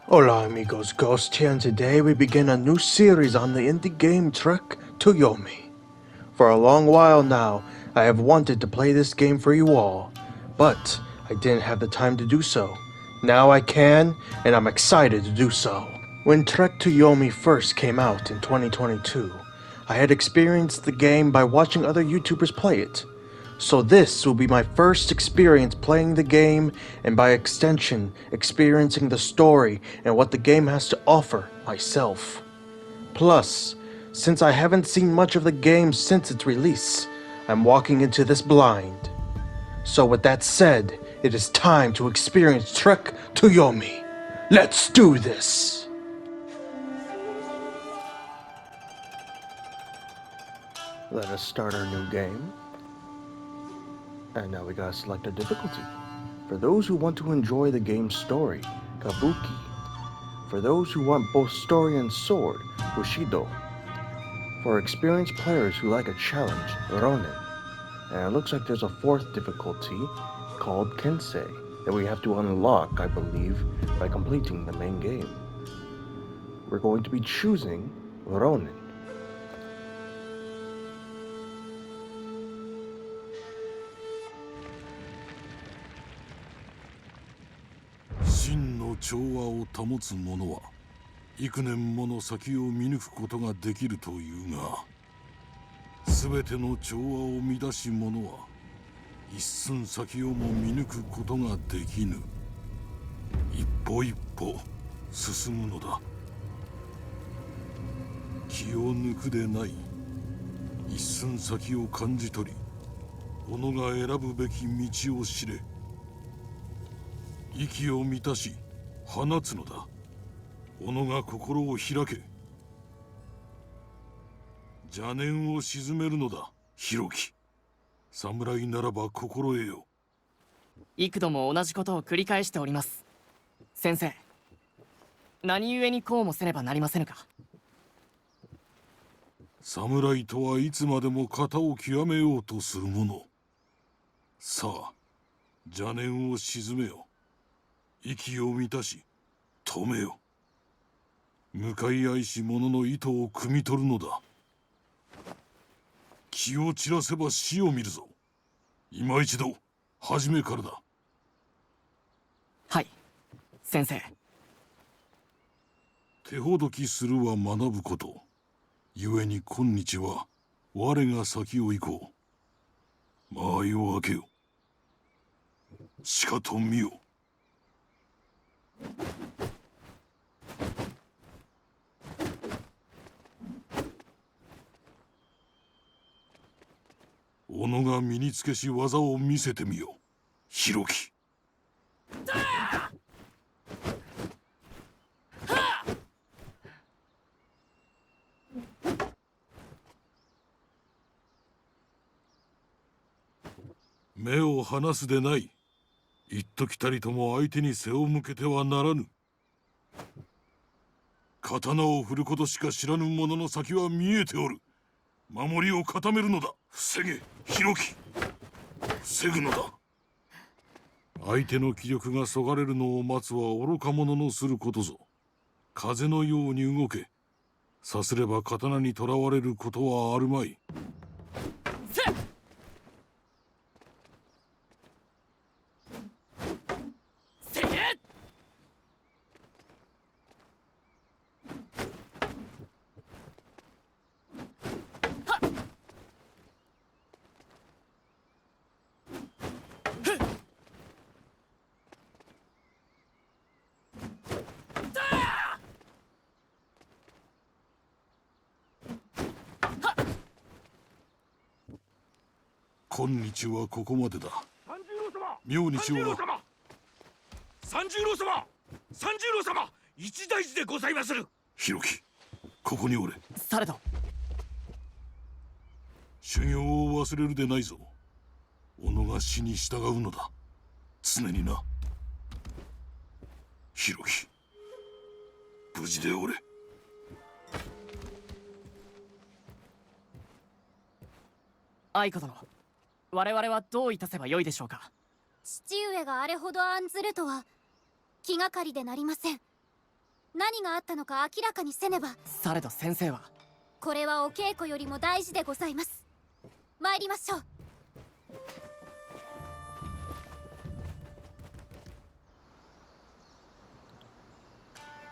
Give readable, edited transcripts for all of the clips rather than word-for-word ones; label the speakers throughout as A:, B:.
A: Hola amigos, Ghost here, and today we begin a new series on the indie game Trek to Yomi. For a long while now, I have wanted to play this game for you all, but I didn't have the time to do so. Now I can, and I'm excited to do so. When Trek to Yomi first came out in 2022, I had experienced the game by watching other YouTubers play it. So this will be my first experience playing the game, and by extension, experiencing the story and what the game has to offer myself. Plus, since I haven't seen much of the game since its release, I'm walking into this blind. So with that said, it is time to experience Trek to Yomi. Let's do this! Let us start our new game. And now we gotta select a difficulty. For those who want to enjoy the game's story, Kabuki. For those who want both story and sword, Bushido. For experienced players who like a challenge, Ronin. And it looks like there's a fourth difficulty called Kensei that we have to unlock, I believe, by completing the main game. We're going to be choosing Ronin.
B: 真の調和を保つ者は幾年もの先を見抜くことができるというが、すべての調和を乱し者は一寸先をも見抜くことができぬ。一歩一歩進むのだ。気を抜くでない。一寸先を感じ取り、己が選ぶべき道を知れ。息を満たし放つのだ。己が心を開け。邪念を鎮めるのだ、弘樹。侍ならば心得よ。
C: 幾度も同じことを繰り返しております。先生、何故にこうもせねばなりませぬか。
B: 侍とはいつまでも型を極めようとする者。さあ、邪念を鎮めよ。息を満たし止めよ。向かい合いし者の意図を汲み取るのだ。気を散らせば死を見るぞ。今一度初めからだ。
C: はい、先生。
B: 手ほどきするは学ぶこと。故に今日は我が先を行こう。間合いを開けよ。しかと見よ。己が身につけし技を見せてみよ、弘樹。目を離すでない。一時たりとも相手に背を向けてはならぬ。刀を振ることしか知らぬ者の先は見えておる。守りを固めるのだ。防げ、弘樹。防ぐのだ。相手の気力がそがれるのを待つは愚か者のすることぞ。風のように動け。さすれば刀にとらわれることはあるまい。今日はここまでだ。明日は
D: 三十郎様、一大事でございまする。
B: 弘樹、ここにおれ。
C: されど。
B: 修行を忘れるでないぞ。己が死に従うのだ。常にな。弘樹、無事でおれ。
C: 愛子殿、我々はどういたせばよいでしょうか。
E: 父上があれほど案ずるとは気がかりでなりません。何があったのか明らかにせねば。
C: されど先生は。
E: これはお稽古よりも大事でございます。参りましょう。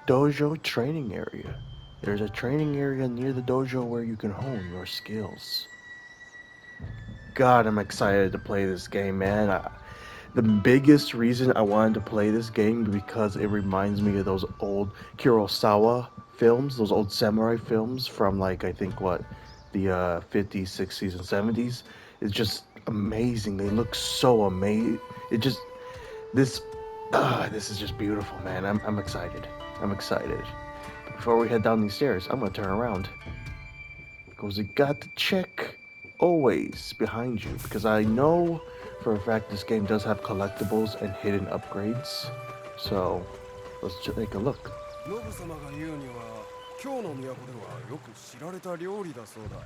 A: Dojo Training Area. There's a training area near the dojo where you can hone your skills. God, I'm excited to play this game, man. The biggest reason I wanted to play this game because it reminds me of those old Kurosawa films, those old samurai films from like I think what the 50s, 60s, and 70s. It's just amazing. They look so amazing. It just this this is just beautiful, man. I'm excited. I'm excited. But before we head down these stairs, I'm gonna turn around because we got to check always behind you because I know for a fact this game does have collectibles and hidden upgrades. So let's take a look.
F: ノブ様が言うには今日の都ではよく知られた料理だそうだ。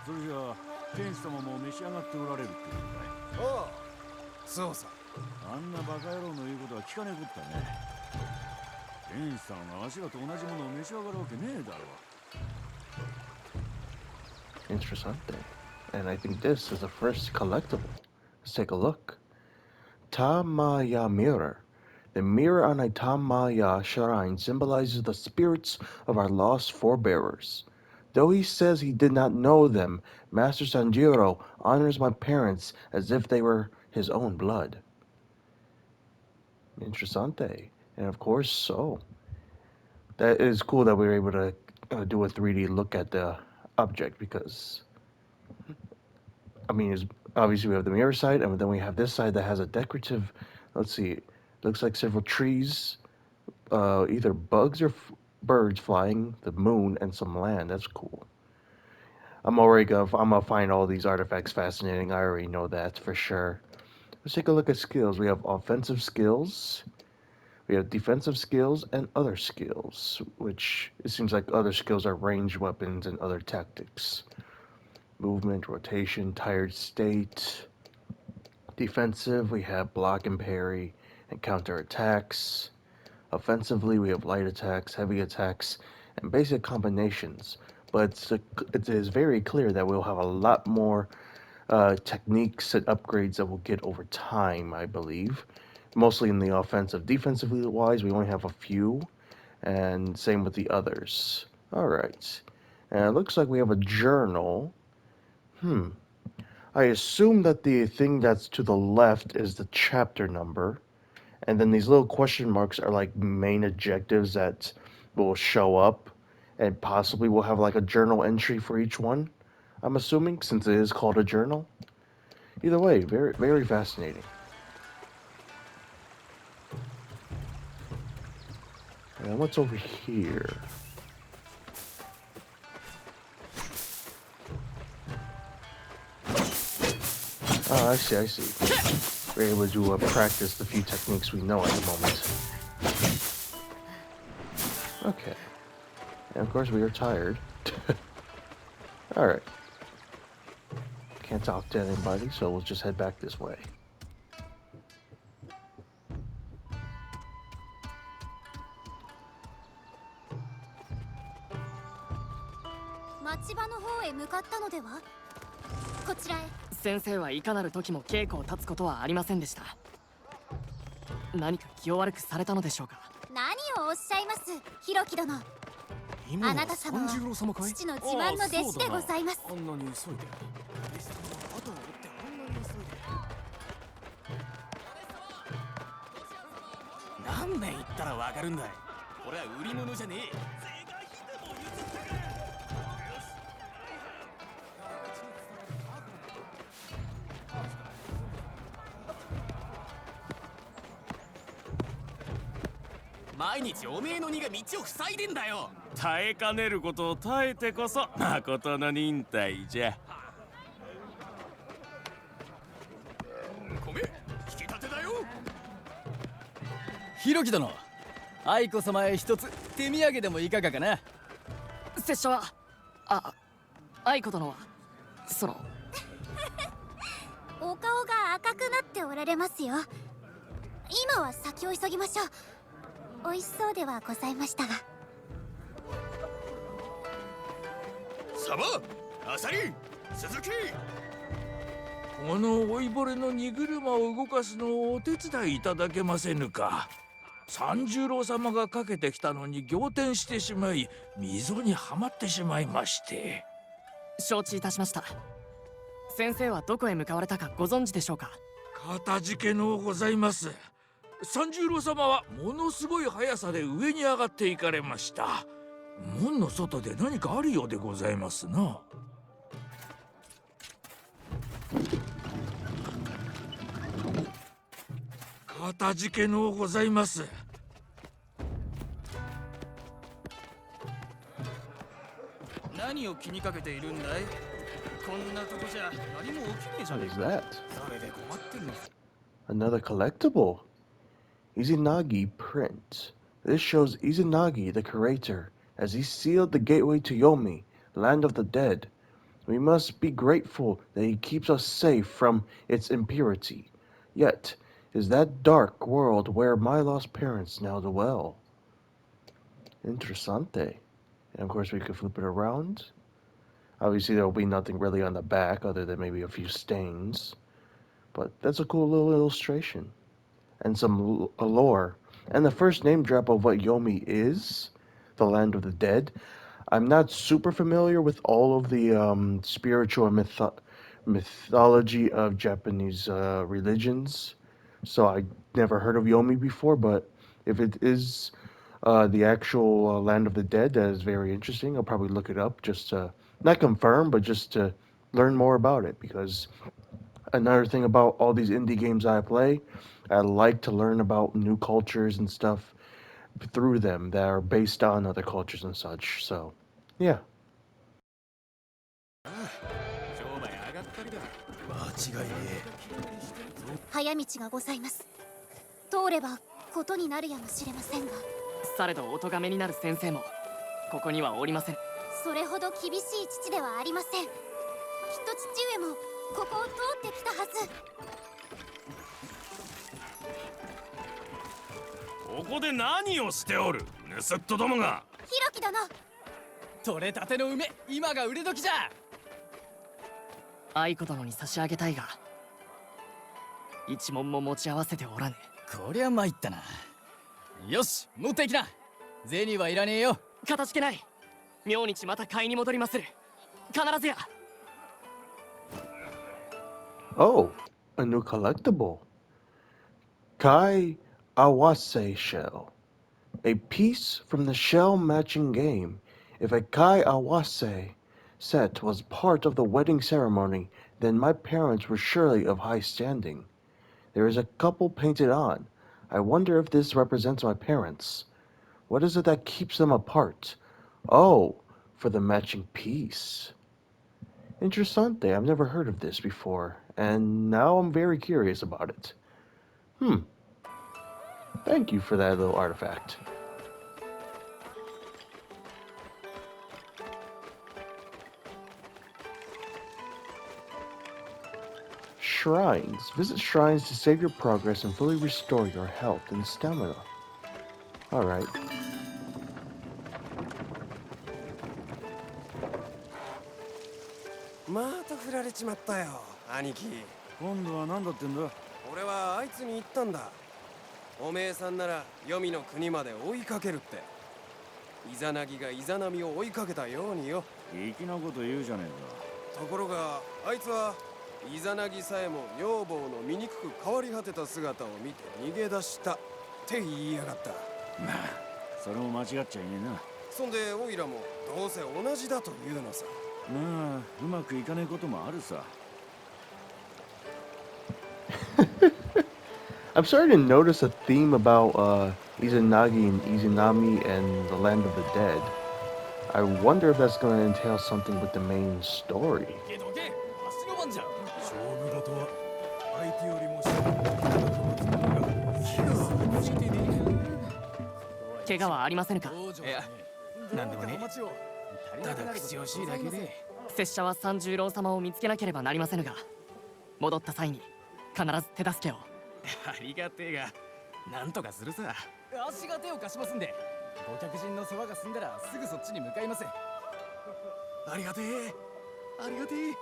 B: それじゃあ天使様も召し上がっておられるってことかい？
F: ああ、そうさ。
B: あんなバカ野郎の言うことは聞かねえこったね。天使さんがわしらと同じものを召し上がるわけねえだろ。
A: Interessante. And I think this is the first collectible. Let's take a look. Tamaya Mirror. The mirror on a Tamaya shrine symbolizes the spirits of our lost forebearers. Though he says he did not know them, Master Sanjuro honors my parents as if they were his own blood. Interessante. And of course, so. That is cool that we were able to do a 3D look at the object because, I mean, obviously we have the mirror side and then we have this side that has a decorative, let's see, looks like several trees, either bugs or birds flying, the moon, and some land. That's cool. I'm gonna find all these artifacts fascinating. I already know that for sure. Let's take a look at skills. We have offensive skills, we have defensive skills, and other skills, which it seems like other skills are ranged weapons and other tactics. Movement, rotation, tired state. Defensive, we have block and parry and counter attacks. Offensively, we have light attacks, heavy attacks, and basic combinations. But it is very clear that we'll have a lot more techniques and upgrades that we'll get over time, I believe. Mostly in the offensive. Defensively wise, we only have a few, and same with the others. Alright. And it looks like we have a journal. I assume that the thing that's to the left is the chapter number. And then these little question marks are like main objectives that will show up. And possibly we'll have like a journal entry for each one. I'm assuming, since it is called a journal. Either way, very, very fascinating. And what's over here? Oh, I see. We're able to practice the few techniques we know at the moment. Okay. And of course we are tired. Alright. Can't talk to anybody, so we'll just head back this way.
C: Sensei はいかなる時も稽古を立つことはありませんでした。何か気を悪くされたのでしょうか。
E: 何をおっしゃいます、ひろき殿。あなた様は父の自慢の弟子でございます。
F: あんなに急いで。
D: 何年言ったらわかるんだい。これは売り物じゃねえ。毎日おめえの荷が道を塞いでんだよ。
G: 耐えかねることを耐えてこそ誠の忍耐じゃ。
D: 米引き立てだよ。
H: ひろき殿、愛子様へ一つ手土産でもいかがかな。
C: 拙者は愛子殿はその
E: お顔が赤くなっておられますよ。今は先を急ぎましょう。美味しそうではございましたが。
D: サバ、アサリ、鈴木。この老いぼれの荷車を動かすのをお手伝いいただけませぬか。三十郎様がかけてきたのに仰天してしまい、溝にはまってしまいまして。
C: 承知いたしました。先生はどこへ向かわれたかご存知でしょうか？
D: かたじけのうございます。三十郎様はものすごい速さで上に上がっていかれました。門の外で何かあるようでございますな。かたじけのうございます。
H: 何を気にかけているんだい？こんなとこじゃ何も起きねえじゃ
A: What
H: ね
A: is
H: えか。
A: that?
H: それで困ってんの。
A: Another collectible. Izanagi print. This shows Izanagi, the curator, as he sealed the gateway to Yomi, land of the dead. We must be grateful that he keeps us safe from its impurity. Yet, is that dark world where my lost parents now dwell. Interessante. And of course we could flip it around. Obviously there will be nothing really on the back other than maybe a few stains. But that's a cool little illustration. And some lore. And the first name drop of what Yomi is, the land of the dead. I'm not super familiar with all of the spiritual mythology of Japanese religions, so I never heard of Yomi before. But if it is the actual land of the dead, that is very interesting. I'll probably look it up just to not confirm, but just to learn more about it. Because another thing about all these indie games I play, I like to learn about new cultures and stuff through them that are based on other cultures and such. So, yeah.
E: 早道がございます。通ればことになるやもしれませんが。
C: されどお咎めになる先生もここにはおりません。
E: それほど厳しい父ではありません。きっと父上もここを通ってきたはず。
G: ここで何をしておる、盗っ人どもが。
E: ひろき殿。
H: 取れたての梅、今が売れ時じゃ。
C: 愛子殿に差し上げたいが一文も持ち合わせておらぬ。
H: こりゃ参ったな。よし、持っていきな。銭はいらねえよ。
C: かたじけない。明日また買いに戻りまする。必ずや。
A: Oh, a new collectible. Kai Awase shell. A piece from the shell matching game. If a Kai Awase set was part of the wedding ceremony, then my parents were surely of high standing. There is a couple painted on. I wonder if this represents my parents. What is it that keeps them apart? Oh, for the matching piece. Interessante. I've never heard of this before, and now I'm very curious about it. Thank you for that little artifact. Shrines. Visit shrines to save your progress and fully restore your health and stamina. Alright.
F: また振られちまったよ、兄貴。
G: 今度は何だってんだ。
F: 俺はあいつに言ったんだ。おめえさんなら黄泉の国まで追いかけるって。イザナギがイザナミを追いかけたようによ。
G: 粋なこと言うじゃね
F: ところがあいつはイザナギさえも女房の醜く変わり果てた姿を見て逃げ出したって言いやがった。
G: まあそれも間違っちゃいねえな。
F: そんでオイラもどうせ同じだと言うのさ。
G: まあうまくいかねえこともあるさ。
A: I'm starting to notice a theme about Izanagi and Izanami and the Land of the Dead. I wonder if that's going to entail something with the main story.
H: けどけ、足の番じゃ。
F: 勝負だとは相手よりも下の
C: 怪我はありませぬか？
H: いや、なんでもね。ただ口惜しいだけで。
C: 拙者は三十郎様を見つけなければなりませぬが、戻った際に必ず手助けを。
G: ありがてえが、
H: なんとかするさ。足が手を貸しますんで、ご客人の世話が済んだらすぐそっちに向かいます。ありがてえ、ありがてえ。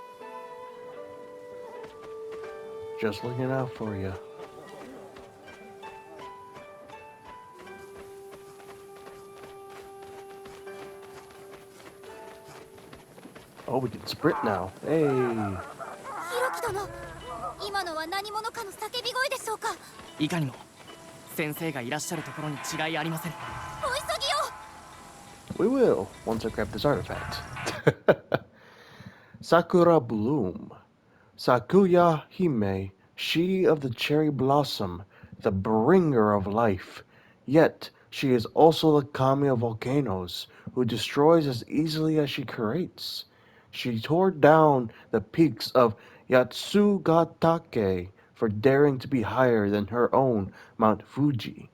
A: Just looking out for you. Oh, we can sprint now. Hey.
E: ひろき殿、今のは何者かの叫び声でしょうか。
C: いかにも先生がいらっしゃるところに違いありません。
E: お急ぎを。
A: We will, once I grab this artifact. Sakura Bloom. Sakuya Hime, she of the cherry blossom, the bringer of life. Yet, she is also the kami of volcanoes, who destroys as easily as she creates. She tore down the peaks of Yatsugatake for daring to be higher than her own Mount Fuji.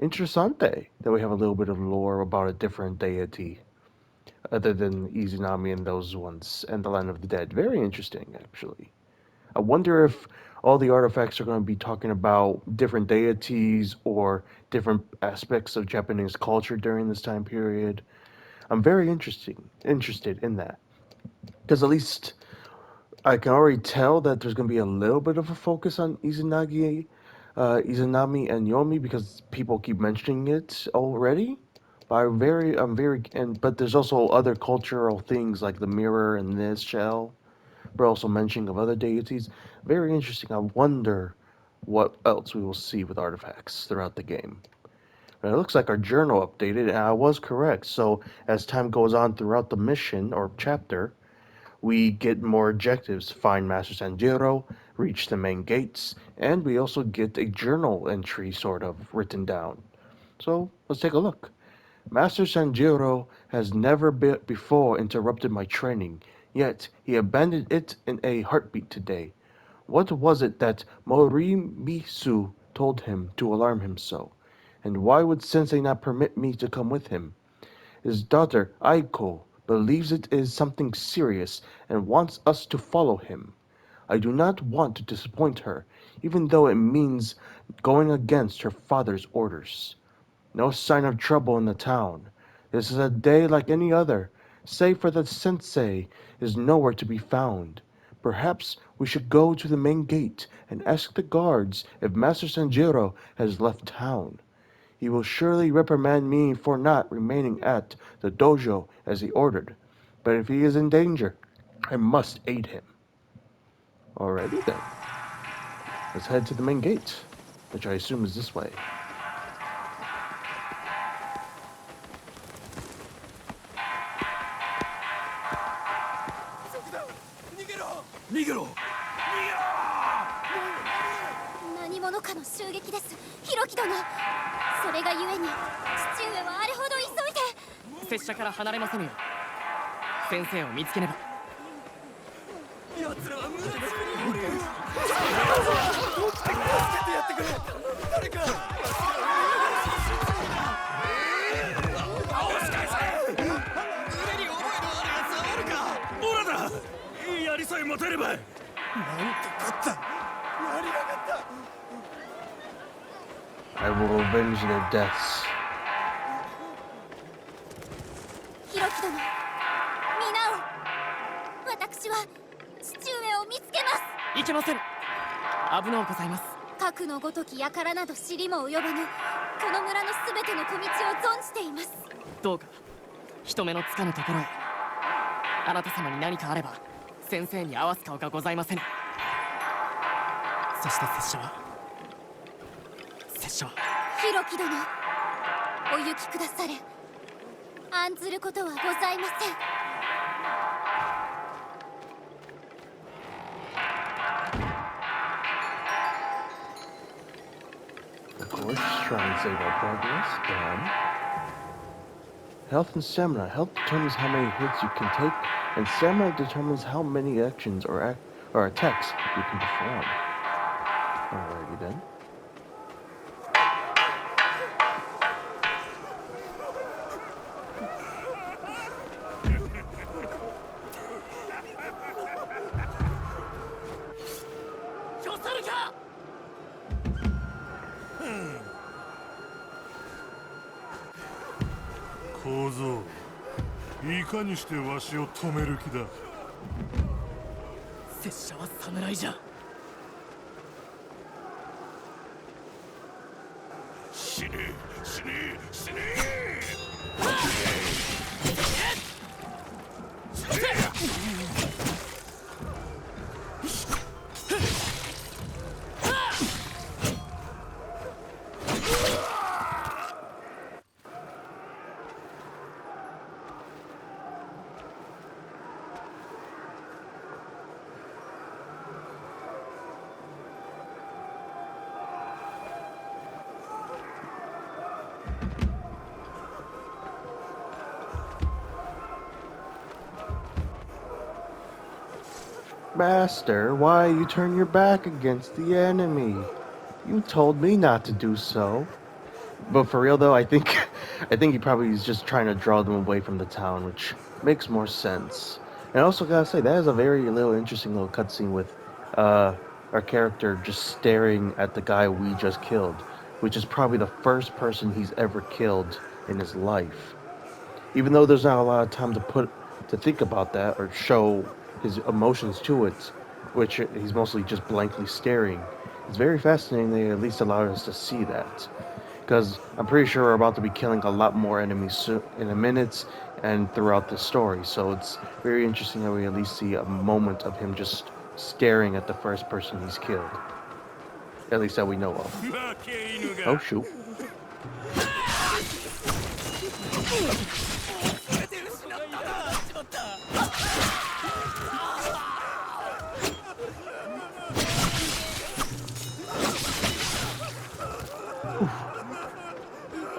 A: Interessante that we have a little bit of lore about a different deity other than Izanami and those ones and the Land of the Dead. Very interesting, actually. I wonder if all the artifacts are going to be talking about different deities or different aspects of Japanese culture during this time period. I'm very interested in that, because at least I can already tell that there's going to be a little bit of a focus on Izanami and Yomi because people keep mentioning it already. But but there's also other cultural things like the mirror and this shell. But also mentioning of other deities. Very interesting. I wonder what else we will see with artifacts throughout the game. And it looks like our journal updated, and I was correct. So as time goes on throughout the mission or chapter, we get more objectives. Find Master Sanjuro, reach the main gates, and we also get a journal entry sort of written down. So let's take a look. Master Sanjuro has never before interrupted my training, yet he abandoned it in a heartbeat today. What was it that Morimizu told him to alarm him so? And why would Sensei not permit me to come with him? His daughter, Aiko, believes it is something serious and wants us to follow him. I do not want to disappoint her, even though it means going against her father's orders. No sign of trouble in the town. This is a day like any other, save for the Sensei is nowhere to be found. Perhaps we should go to the main gate and ask the guards if Master Sanjuro has left town. He will surely reprimand me for not remaining at the dojo as he ordered. But if he is in danger, I must aid him. Alrighty then. Let's head to the main gate, which I assume is this way. I will avenge their deaths.
E: ひろき殿、皆を、私は父上を見つけます。
C: いけません。危のうございます。
E: 核のごとき輩など知りも及ばぬこの村のすべての小道を存じています。
C: どうか人目のつかぬところへ。あなた様に何かあれば先生に合わす顔がございません。そして拙者は
E: ひろき殿、お行きくだされ。案ずることはございません。
A: Of course, try and save our progress. Done. Health and stamina. Health determines how many hits you can take, and stamina determines how many actions or attacks you can perform. Alrighty then.
B: 小僧、いかにしてわしを止める気だ。
C: 拙者は侍じゃ。
B: 死ね死ね死ね。
A: Master, why you turn your back against the enemy? You told me not to do so. But for real though, I think he probably is just trying to draw them away from the town, which makes more sense. And I also gotta say, that is a very interesting little cutscene with our character just staring at the guy we just killed, which is probably the first person he's ever killed in his life. Even though there's not a lot of time to think about that or show his emotions to it, which he's mostly just blankly staring. It's very fascinating they at least allowed us to see that. Because I'm pretty sure we're about to be killing a lot more enemies in a minute and throughout the story. So it's very interesting that we at least see a moment of him just staring at the first person he's killed. At least that we know of. Oh shoot.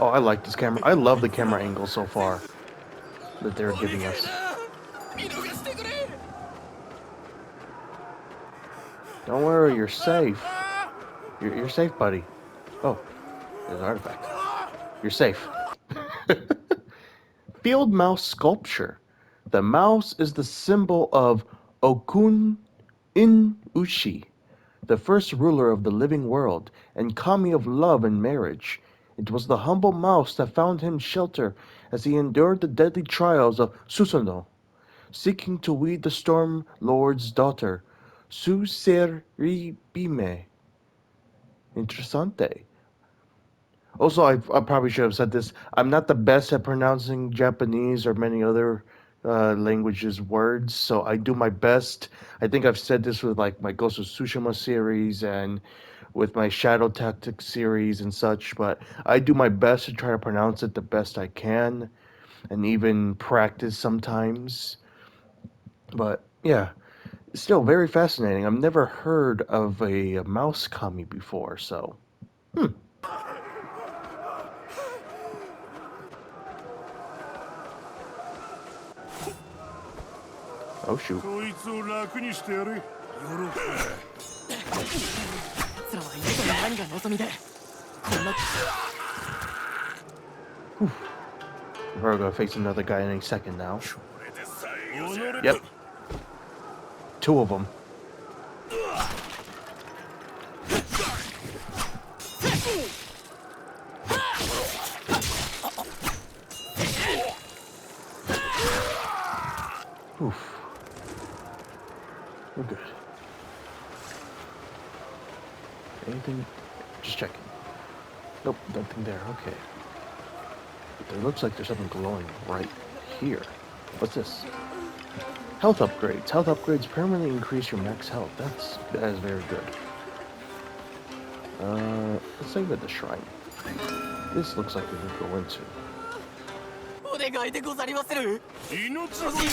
A: Oh, I like this camera. I love the camera angle so far that they're giving us. Don't worry, you're safe. You're safe, buddy. Oh, there's an artifact. You're safe. Field mouse sculpture. The mouse is the symbol of Okun In Ushi, the first ruler of the living world and kami of love and marriage. It was the humble mouse that found him shelter as he endured the deadly trials of Susanoo, seeking to weed the Storm Lord's daughter, Suseribime. Interessante. Also, I probably should have said this. I'm not the best at pronouncing Japanese or many other languages words, so I do my best. I think I've said this with like my Ghost of Tsushima series and with my Shadow Tactics series and such, but I do my best to try to pronounce it the best I can and even practice sometimes. But yeah, it's still very fascinating. I've never heard of a mouse kami before, so oh shoot.
B: こいつを楽にしてやれ。
A: We're gonna face another guy any second now. Yep. Two of them. Oof. We're good. Anything? Just checking. Nope, nothing there. Okay. It looks like there's something glowing right here. What's this? Health upgrades. Health upgrades permanently increase your max health. That is very good. Let's take at the shrine. This looks like we could go into.
C: お願いでござりまする。
B: 命を捨てる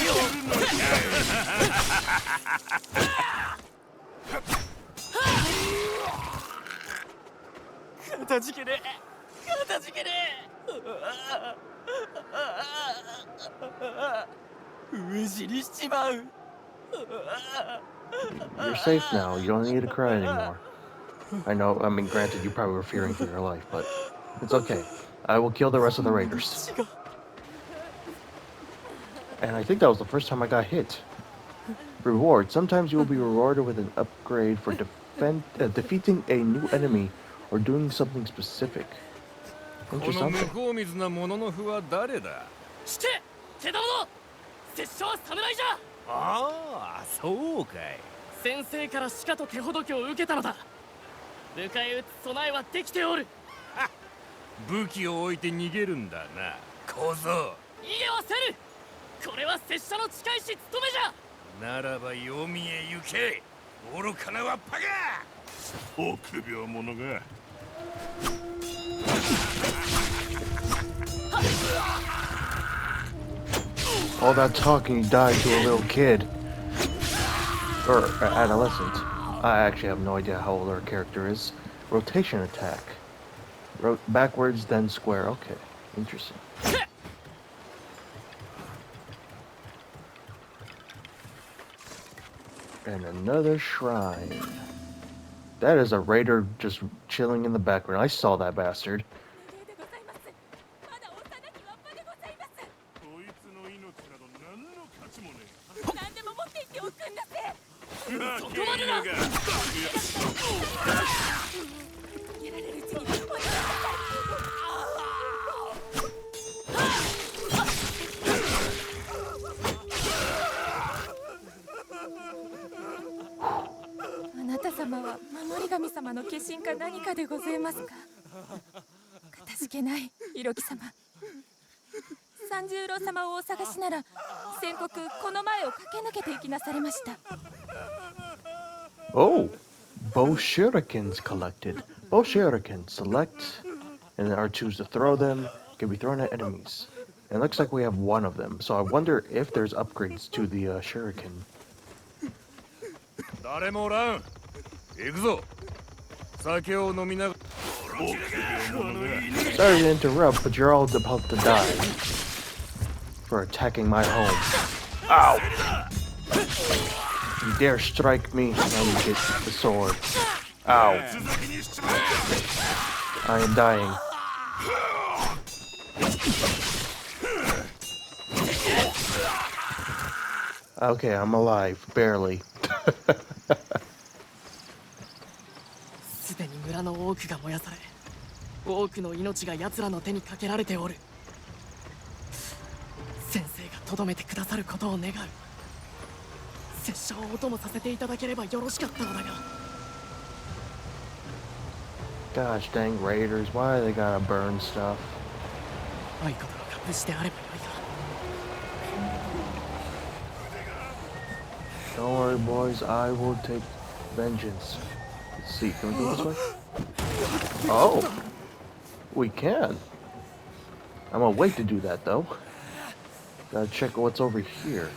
C: かたじけねえ。かたじけねえ。飢え死にしちまう。
A: You're safe now. You don't need to cry anymore. I know, I mean, granted, you probably were fearing for your life, but it's okay. I will kill the rest of the raiders. And I think that was the first time I got hit. Reward. Sometimes you will be rewarded with an upgrade for defeating a new enemy or doing something specific.
D: この向こう水なものの符は誰だ？
C: して手玉の拙者は侍じゃ。
D: ああ、そうかい。
C: 先生からしかと手ほどきを受けたのだ。迎え撃つ備えはできておる。
D: 武器を置いて逃げるんだな、小僧。
C: 逃げはせぬ。これは拙者の近いし務めじゃ。
D: ならば読みへ行け、愚かなわっぱが。
B: 臆病者が。
A: All that talking, you died to a little kid. Or adolescent. I actually have no idea how old our character is. Rotation attack. Backwards, then square. Okay, interesting. And another shrine. That is a raider just chilling in the background. I saw that bastard.
E: まだ幼きわっぱでございます。
B: こいつの命など何の価値もね
E: 何でも持っていっておくんだぜ。
B: え。
C: そこまでだ。
E: やられるうちにお願いします。あなた様は守り神様の化身か何かでございますか。かたじけない色木様。三十郎様をお探しなら先刻この前を駆け抜けて行きなされました。
A: Oh, bow shurikens collected. Bow shurikens select, and then R2s to throw them. Can be thrown at enemies. And it looks like we have one of them. So I wonder if there's upgrades to the shuriken.
D: 誰もおらん。行くぞ。酒を飲みながら。
A: Sorry to interrupt, but you're all about to die for attacking my home. Ow! You dare strike me, now you get the sword. Ow! I am dying. Okay, I'm alive, barely.
C: すでに村の多くが燃やされ、多くの命が奴らの手にかけられておる。先生がとどめてくださることを願う。拙者をお供させていただければよろしかったのだが。
A: Gosh dang raiders, why they gotta burn stuff?
C: 愛子殿が無事であればよいが。
A: Don't worry, boys. I will take vengeance. Let's see. Can we go this way? Oh, we can. I'm gonna wait to do that though. Gotta check what's over here.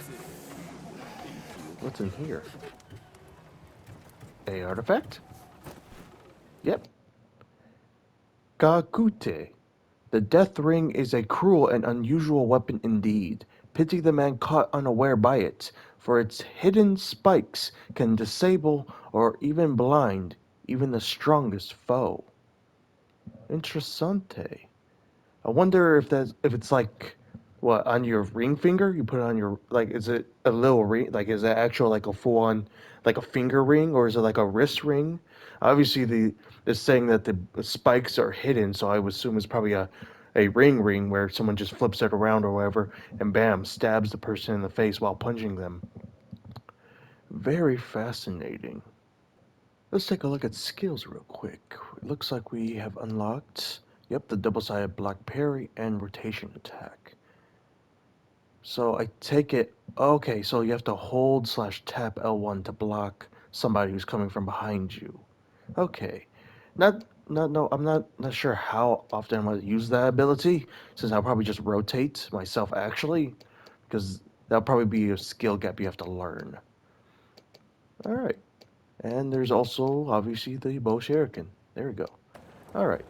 A: What's in here? A artifact? Yep. Gakute. The death ring is a cruel and unusual weapon indeed. Pity the man caught unaware by it, for its hidden spikes can disable or even blind even the strongest foe. Interessante. I wonder if it's like what on your ring finger? You put it on your like is it a little ring? Like is it actual like a full on like a finger ring or is it like a wrist ring? Obviously it's saying that the spikes are hidden, so I would assume it's probably a ring where someone just flips it around or whatever and bam, stabs the person in the face while punching them. Very fascinating. Let's take a look at skills real quick. It looks like we have unlocked, yep, the double-sided block parry and rotation attack. So I take it, okay, so you have to hold / tap L1 to block somebody who's coming from behind you. Okay. No, I'm not sure how often I'm going to use that ability, since I'll probably just rotate myself actually, because that'll probably be a skill gap you have to learn. Alright. And there's also, obviously, the bow shuriken. There we go. Alright.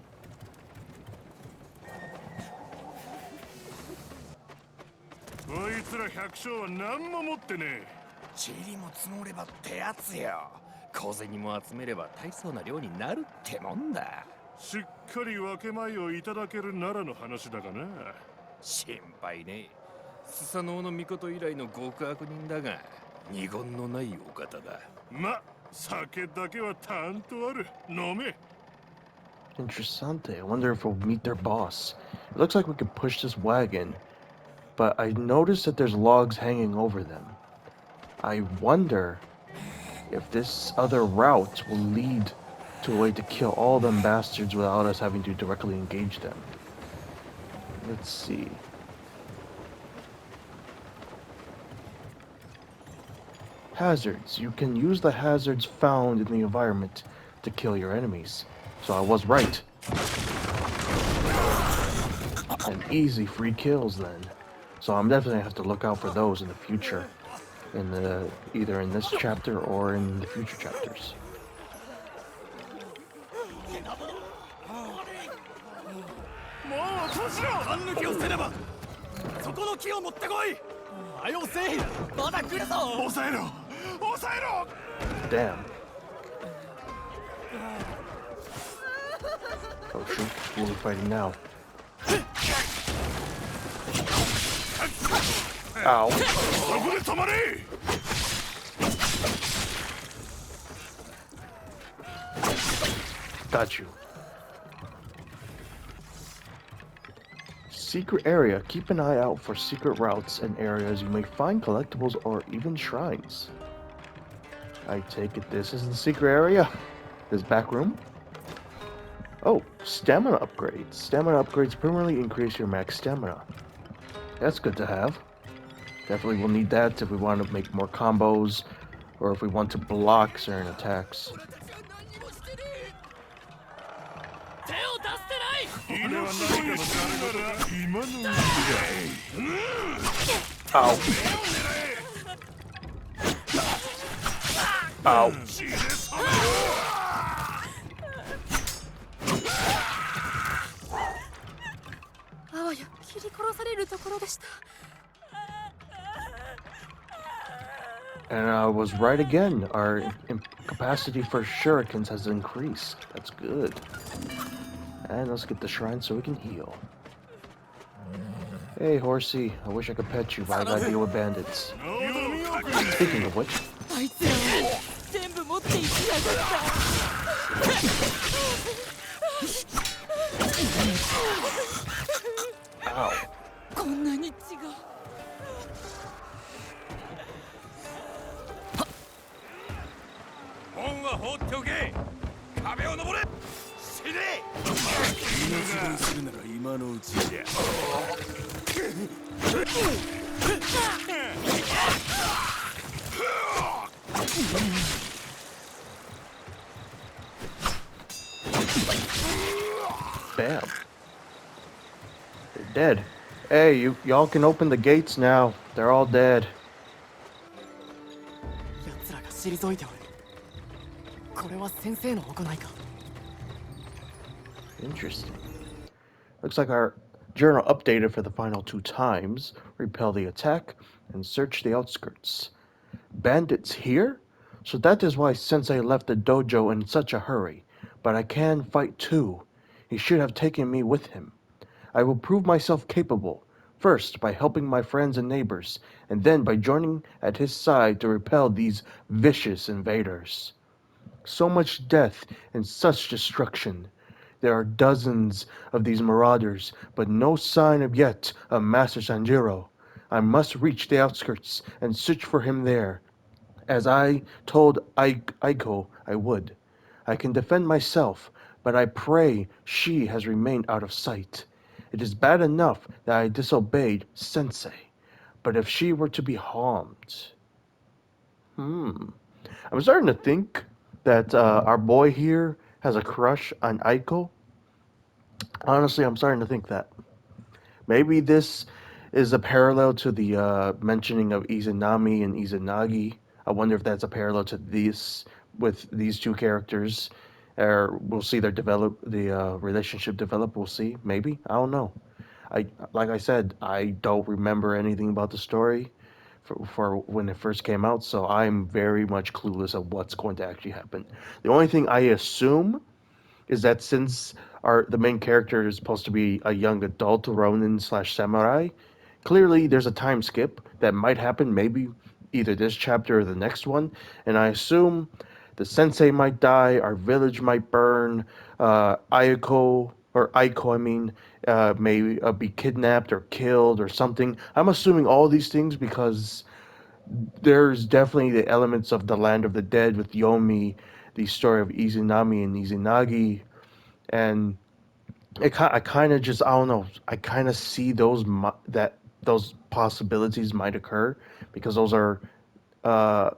B: こいつら百姓は何も持ってねえ。
D: 塵も積もればってやつよ。小銭も集めれば大層な量になるってもんだ。
B: しっかり分け前をいただけるならの話だがな。
D: 心配ね。スサノオの御事以来の極悪人だが、二言のないお方だ。
B: ま、酒だけはたんとある。飲め。
A: Interessante. I wonder if we'll meet their boss. It looks like we could push this wagon. but I noticed that there's logs hanging over them. I wonder if this other route will lead to a way to kill all them bastards without us having to directly engage them. Let's see. Hazards. You can use the hazards found in the environment to kill your enemies. So I was right. And easy free kills then. So I'm definitely gonna have to look out for those in the future. Either in this chapter or in the future chapters.
H: もう落としろ勘抜きをせねばそこの木を持ってこいはよせいまだ来るぞ抑えろ抑えろ
A: Damn. Oh shoot, who are we fighting now? Ow.
B: そこで止まれ
A: Got you. Secret area. Keep an eye out for secret routes and areas you may find collectibles or even shrines. I take it this is the secret area? This back room? Oh, stamina upgrades. Stamina upgrades permanently increase your max stamina. That's good to have. Definitely will need that if we want to make more combos or if we want to block certain attacks.
B: これは何かの誰かだ今のうちだ
A: Ow. Ow.
E: あわや切り殺されるところでした
A: And I was right again. Our capacity for shurikens has increased. That's good. And let's get the shrine so we can heal. Hey, horsey. I wish I could pet you, but I gotta deal with bandits. Speaking of which...
E: あいつらは全部持っていきやがった
A: Ow.
E: こんなに違う
D: 門は放っておけ壁を登れ死ね命乞いするなら今のうちじゃ
A: Bam. They're dead. Hey, y'all can open the gates now. They're all dead.
C: 奴らが退いておるこれは先生の行いか
A: Interesting. Looks like our journal updated for the final 2 times. Repel the attack and search the outskirts. Bandits here? So that is why Sensei left the dojo in such a hurry. But I can fight too. He should have taken me with him. I will prove myself capable, first by helping my friends and neighbors, and then by joining at his side to repel these vicious invaders. So much death and such destruction. There are dozens of these marauders, but no sign of yet of Master Sanjuro. I must reach the outskirts and search for him there, as I told Aiko I would. I can defend myself, but I pray she has remained out of sight. It is bad enough that I disobeyed Sensei, but if she were to be harmed... I'm starting to think that our boy here has a crush on Aiko. Honestly, I'm starting to think that. Maybe this is a parallel to the mentioning of Izanami and Izanagi. I wonder if that's a parallel to this with these 2 characters. Or we'll see their relationship develop. We'll see. Maybe. I don't know. Like I said, I don't remember anything about the story for when it first came out, so I'm very much clueless of what's going to actually happen. The only thing I assume is that since the main character is supposed to be a young adult Ronin/samurai, clearly there's a time skip that might happen, maybe either this chapter or the next one, and I assume the sensei might die, our village might burn, Ayako or Aiko, I mean, may be kidnapped or killed or something. I'm assuming all these things because there's definitely the elements of the land of the dead with Yomi, the story of Izanami and Izanagi, and I kind of just I don't know. I kind of see that those possibilities might occur because those are uh,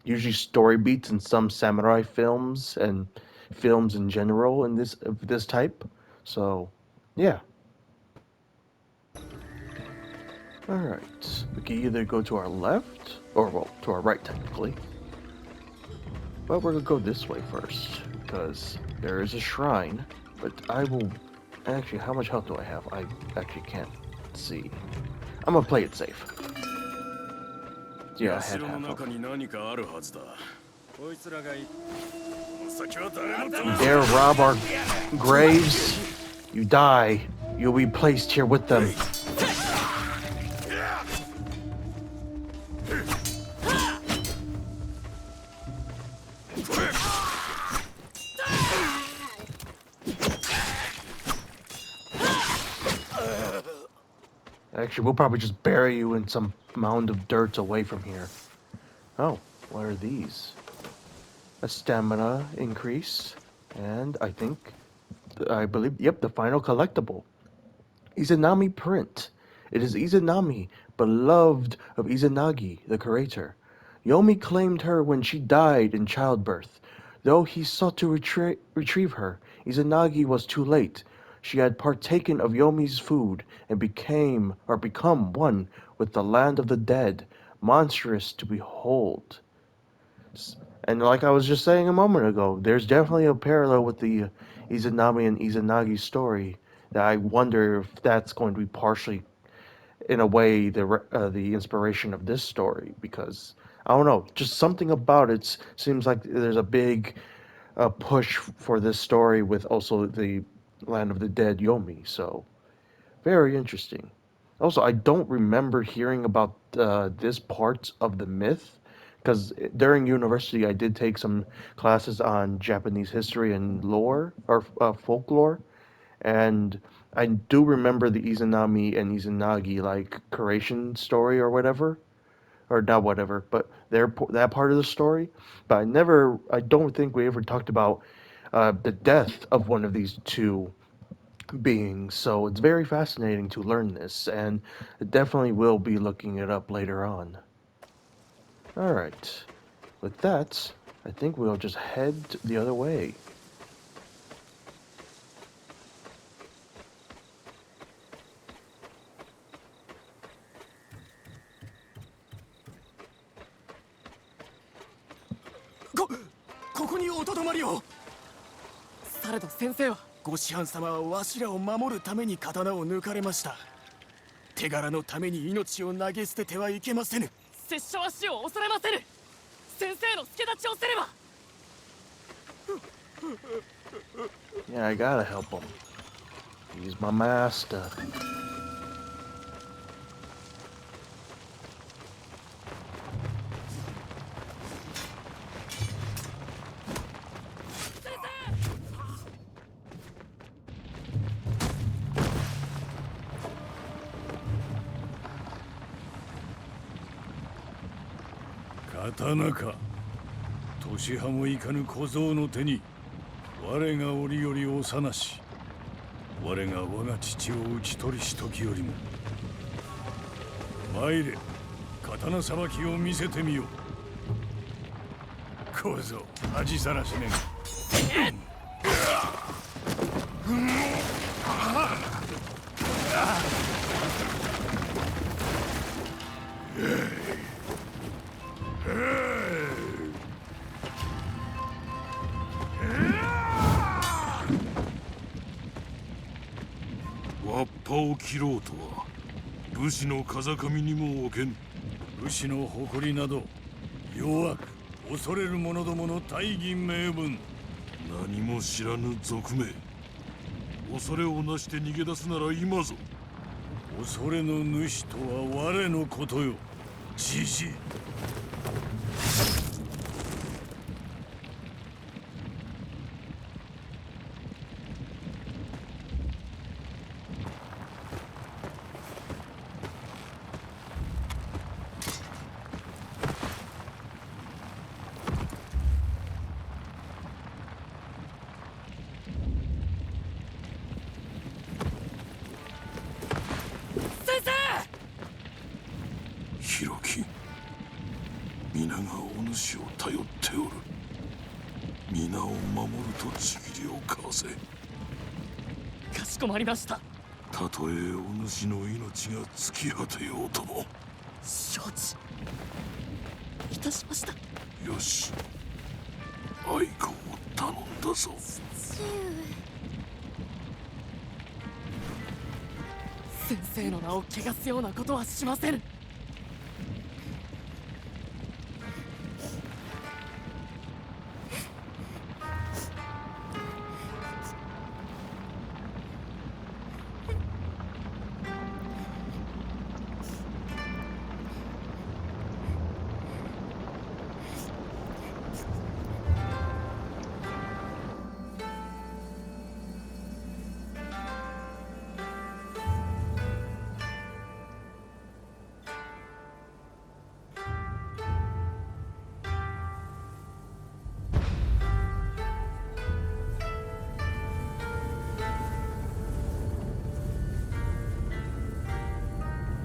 A: usually story beats in some samurai films and films in general in this of this type. So, yeah. All right. We can either go to our left or well, to our right technically. But we're gonna go this way first because there is a shrine. But I will actually. How much health do I have? I actually can't see. I'm gonna play it safe. Yeah, I had half health. You dare rob our graves? You die. You'll be placed here with them. Actually, we'll probably just bury you in some mound of dirt away from here. Oh, what are these? A stamina increase, and I believe, yep, the final collectible. Izanami print. It is Izanami, beloved of Izanagi, the curator. Yomi claimed her when she died in childbirth. Though he sought to retrieve her, Izanagi was too late. She had partaken of Yomi's food and become one with the land of the dead, monstrous to behold. And like I was just saying a moment ago, there's definitely a parallel with the Izanami and Izanagi story that I wonder if that's going to be partially, in a way, the inspiration of this story. Because I don't know, just something about it seems like there's a big push for this story with also the Land of the Dead Yomi. So very interesting. Also, I don't remember hearing about this part of the myth because during university I did take some classes on Japanese history and lore or folklore, and I do remember the Izanami and Izanagi like curation story or whatever, or not whatever, but that part of the story. But I don't think we ever talked about the death of one of these two beings. So it's very fascinating to learn this, and I definitely will be looking it up later on. All right, with that, I think we'll just head the other way.
C: Saredo 先生はご師範様はわしらを守るために刀を抜かれました。手柄のために命を投げ捨ててはいけませぬ。拙者は死を恐れませぬ。先生の助太刀をせねば。
A: Yeah, I gotta help him. He's my master.
B: Katanaか。年派もいかぬ小僧の手に我が折より幼し。我が我が父を討ち取りし時よりも。参れ、刀さばきを見せてみよう。小僧、恥さらしねえ。わっぱを切ろうとは武士の風上にも置けぬ。武士の誇りなど弱く恐れる者どもの大義名分。何も知らぬ賊め、恐れをなして逃げ出すなら今ぞ。恐れの主とは我のことよ、じじい。ひろき、皆がお主を頼っておる。皆を守るとちぎりを交わせ。
C: かしこまりました。
B: たとえお主の命が尽き果てようとも。
C: 承知いたしました。
B: よし、愛子を頼んだぞ。
C: 先生の名を汚すようなことはしませぬ。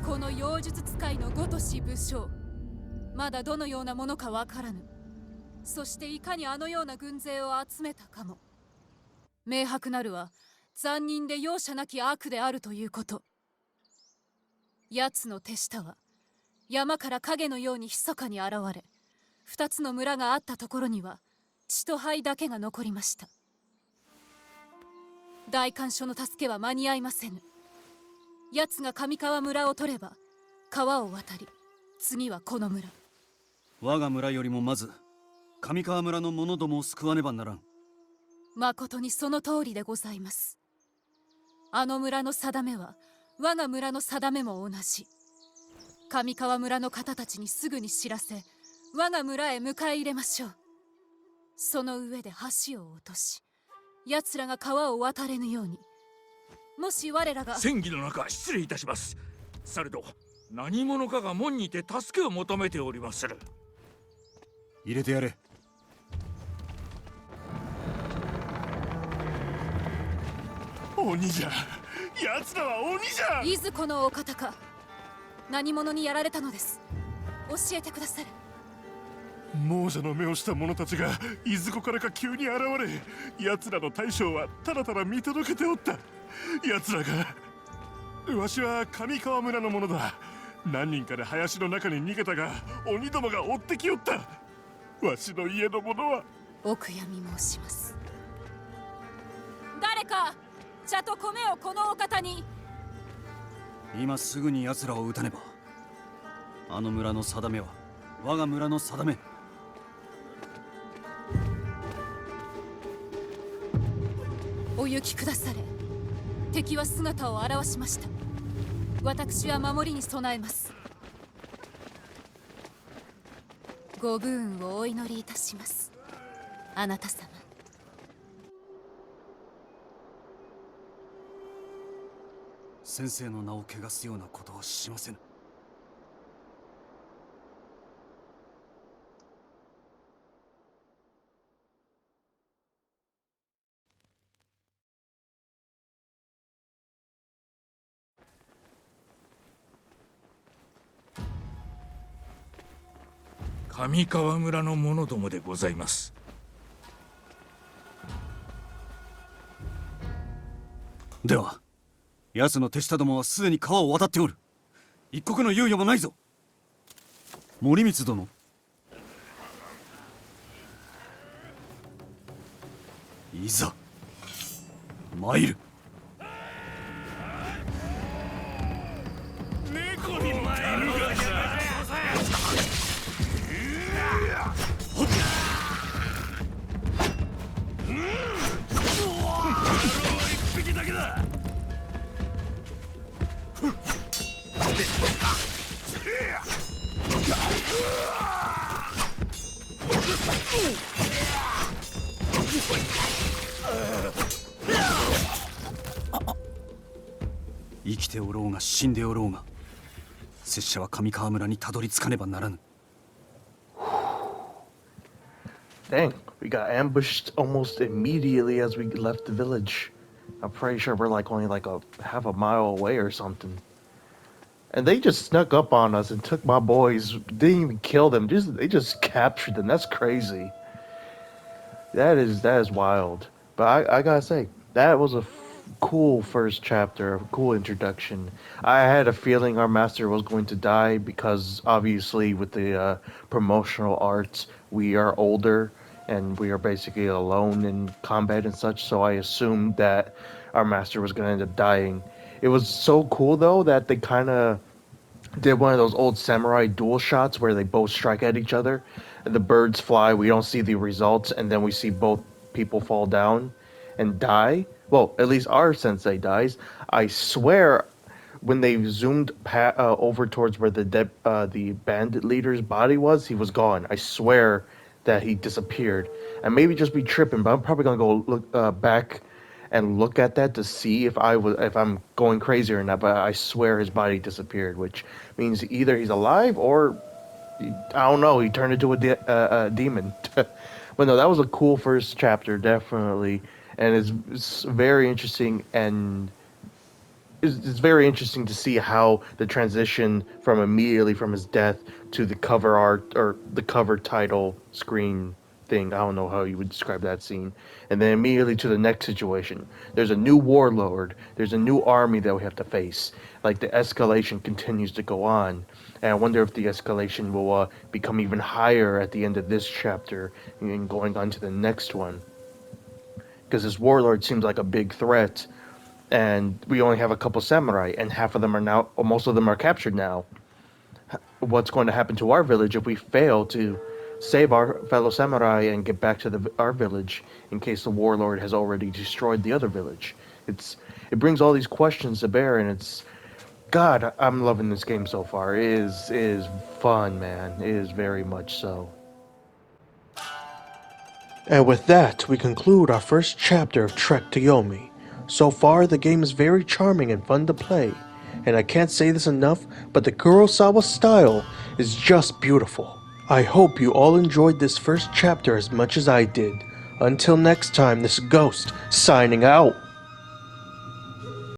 E: この妖術使いのごとし武将、まだどのようなものかわからぬ。そしていかにあのような軍勢を集めたかも明白なるは残忍で容赦なき悪であるということ。奴の手下は山から影のように密かに現れ、二つの村があったところには血と灰だけが残りました。大官所の助けは間に合いませぬ。奴が上川村を取れば川を渡り、次はこの村。
I: 我が村よりもまず上川村の者どもを救わねばならん。
E: まことにその通りでございます。あの村の定めは我が村の定めも同じ。上川村の方たちにすぐに知らせ、我が村へ迎え入れましょう。その上で橋を落とし、奴らが川を渡れぬように。もし我らが
D: 戦議の中失礼いたします。されど何者かが門にて助けを求めておりまする。
I: 入れてやれ。
H: 鬼じゃ、奴らは鬼じゃ。
E: いずこのお方か。何者にやられたのです。教えてくださる。
H: 亡者の目をした者たちがいずこからか急に現れ、奴らの大将はただただ見届けておった。奴らが、わしは上川村の者だ。何人かで林の中に逃げたが、鬼どもが追ってきよった。わしの家の者は。
E: お悔やみ申します。誰か茶と米をこのお方に。
I: 今すぐに奴らを撃たねば。あの村の定めは我が村の定め。
E: お行きくだされ。敵は姿を現しました。私は守りに備えます。ご武運をお祈りいたします、あなた様。
I: 先生の名を汚すようなことはしませぬ。
D: 上川村の者どもでございます。
I: では奴の手下どもはすでに川を渡っておる。一刻の猶予もないぞ。森光殿、いざ参る。
H: 猫にも犬が一匹だけだ。
I: 生きておろうが死んでおろうが、拙者は上川村にたどり着かねばならぬ。
A: Dang, we got ambushed almost immediately as we left the village. I'm pretty sure we're like only like a half a mile away or something. And they just snuck up on us and took my boys. Didn't even kill them. They just captured them. That's crazy. That is wild. But I gotta say, that was a cool first chapter, a cool introduction. I had a feeling our master was going to die because obviously with the promotional arts, we are older and we are basically alone in combat and such. So I assumed that our master was going to end up dying. It was so cool though that they kind of did one of those old samurai duel shots where they both strike at each other. The birds fly, we don't see the results, and then we see both people fall down and die. Well, at least our sensei dies. I swear, when they zoomed over towards where the bandit leader's body was, he was gone. I swear that he disappeared. And maybe just be tripping, but I'm probably gonna go look back and look at that to see if I'm going crazy or not. But I swear his body disappeared, which means either he's alive or I don't know. He turned into a demon. But no, that was a cool first chapter, definitely, and it's very interesting and. It's very interesting to see how the transition from immediately from his death to the cover art or the cover title screen thing. I don't know how you would describe that scene. And then immediately to the next situation. There's a new warlord. There's a new army that we have to face. Like the escalation continues to go on. And I wonder if the escalation will become even higher at the end of this chapter and going on to the next one. Because this warlord seems like a big threat. And we only have a couple samurai, and half of them are now, or most of them are captured now. What's going to happen to our village if we fail to save our fellow samurai and get back to our village in case the warlord has already destroyed the other village? It brings all these questions to bear, and God, I'm loving this game so far. It is fun, man. It is very much so. And with that, we conclude our first chapter of Trek to Yomi. So far, the game is very charming and fun to play, and I can't say this enough, but the Kurosawa style is just beautiful. I hope you all enjoyed this first chapter as much as I did. Until next time, this is Ghost, signing out.